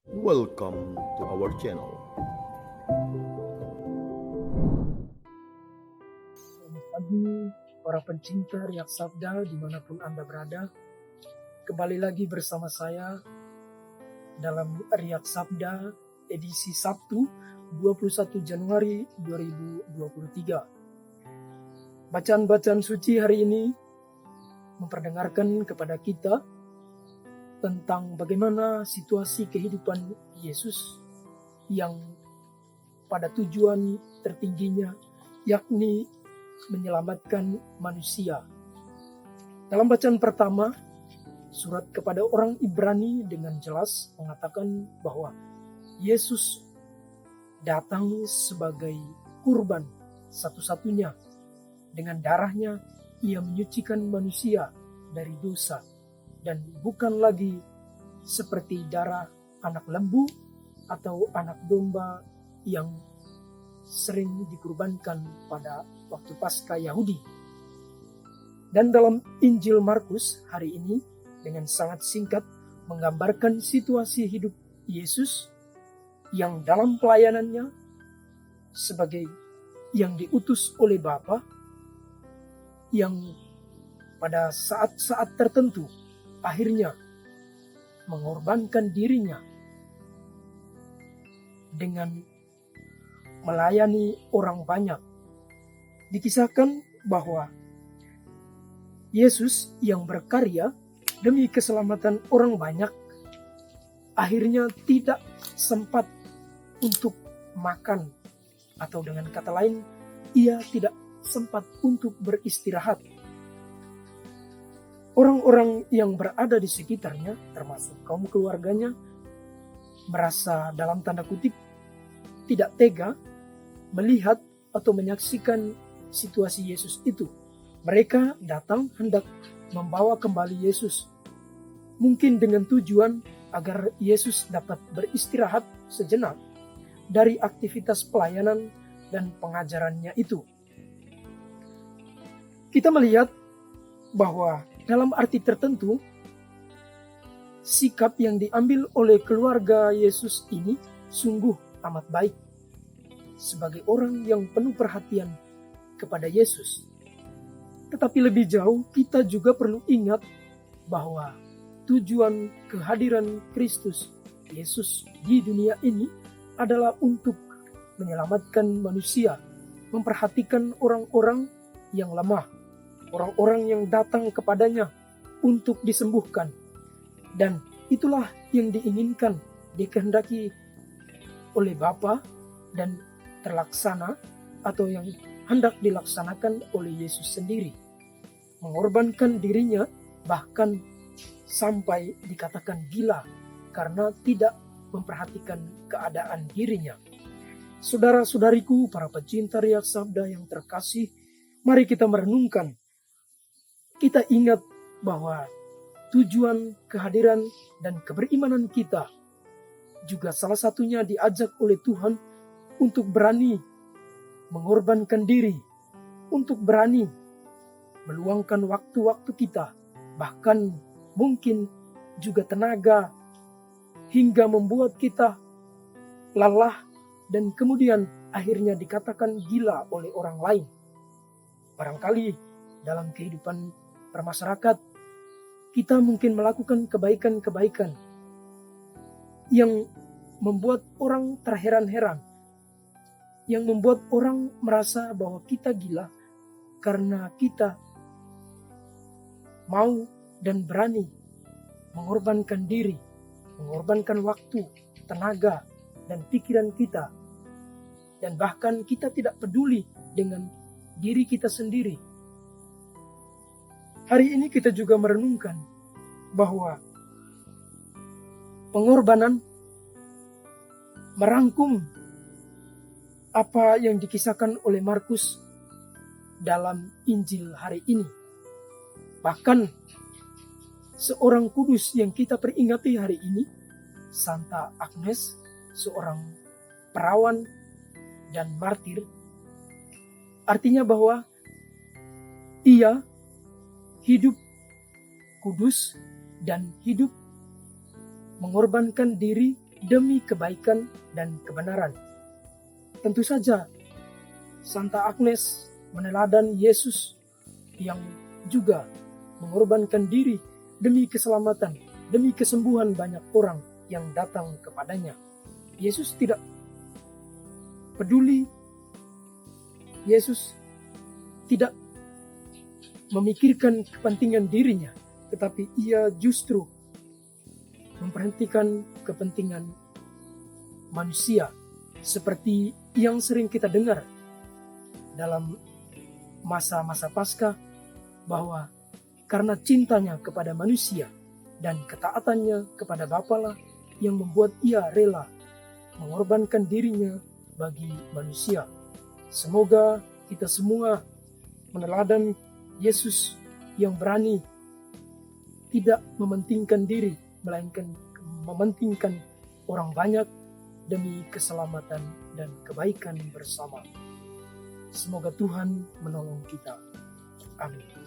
Welcome to our channel. Selamat pagi para pencinta Riak Sabda dimanapun Anda berada. Kembali lagi bersama saya dalam Riak Sabda edisi Sabtu 21 Januari 2023. Bacaan-bacaan suci hari ini memperdengarkan kepada kita tentang bagaimana situasi kehidupan Yesus yang pada tujuan tertingginya yakni menyelamatkan manusia. Dalam bacaan pertama, surat kepada orang Ibrani dengan jelas mengatakan bahwa Yesus datang sebagai kurban satu-satunya. Dengan darahnya ia menyucikan manusia dari dosa dan bukan lagi seperti darah anak lembu atau anak domba yang sering dikurbankan pada waktu Paskah Yahudi. Dan dalam Injil Markus hari ini dengan sangat singkat menggambarkan situasi hidup Yesus yang dalam pelayanannya sebagai yang diutus oleh Bapa, yang pada saat-saat tertentu akhirnya mengorbankan dirinya dengan melayani orang banyak. Dikisahkan bahwa Yesus yang berkarya demi keselamatan orang banyak akhirnya tidak sempat untuk makan, atau dengan kata lain ia tidak sempat untuk beristirahat. Orang-orang yang berada di sekitarnya termasuk kaum keluarganya merasa dalam tanda kutip tidak tega melihat atau menyaksikan situasi Yesus itu. Mereka datang hendak membawa kembali Yesus, mungkin dengan tujuan agar Yesus dapat beristirahat sejenak dari aktivitas pelayanan dan pengajarannya itu. Kita melihat bahwa dalam arti tertentu sikap yang diambil oleh keluarga Yesus ini sungguh amat baik. Sebagai orang yang penuh perhatian kepada Yesus. Tetapi lebih jauh kita juga perlu ingat bahwa tujuan kehadiran Kristus Yesus di dunia ini adalah untuk menyelamatkan manusia, memperhatikan orang-orang yang lemah, orang-orang yang datang kepadanya untuk disembuhkan. Dan itulah yang diinginkan, dikehendaki oleh Bapa dan terlaksana atau yang hendak dilaksanakan oleh Yesus sendiri. Mengorbankan dirinya bahkan sampai dikatakan gila karena tidak memperhatikan keadaan dirinya. Saudara-saudariku, para pecinta Riak Sabda yang terkasih, mari kita merenungkan. Kita ingat bahwa tujuan kehadiran dan keberimanan kita juga salah satunya diajak oleh Tuhan untuk berani mengorbankan diri, untuk berani meluangkan waktu-waktu kita, bahkan mungkin juga tenaga, hingga membuat kita lelah dan kemudian akhirnya dikatakan gila oleh orang lain. Barangkali dalam kehidupan bermasyarakat, kita mungkin melakukan kebaikan-kebaikan yang membuat orang terheran-heran, yang membuat orang merasa bahwa kita gila karena kita mau dan berani mengorbankan diri, mengorbankan waktu, tenaga, dan pikiran kita. Dan bahkan kita tidak peduli dengan diri kita sendiri. Hari ini kita juga merenungkan bahwa pengorbanan merangkum apa yang dikisahkan oleh Markus dalam Injil hari ini. Bahkan seorang kudus yang kita peringati hari ini, Santa Agnes, seorang perawan dan martir, artinya bahwa ia hidup kudus dan hidup mengorbankan diri demi kebaikan dan kebenaran. Tentu saja, Santa Agnes meneladan Yesus yang juga mengorbankan diri demi keselamatan, demi kesembuhan banyak orang yang datang kepadanya. Yesus tidak peduli, Yesus tidak memikirkan kepentingan dirinya, tetapi ia justru memperhatikan kepentingan manusia, seperti yang sering kita dengar dalam masa-masa Paskah, bahwa karena cintanya kepada manusia dan ketaatannya kepada Bapa lah yang membuat ia rela mengorbankan dirinya bagi manusia. Semoga kita semua meneladan Yesus yang berani tidak mementingkan diri, melainkan mementingkan orang banyak demi keselamatan dan kebaikan bersama. Semoga Tuhan menolong kita. Amin.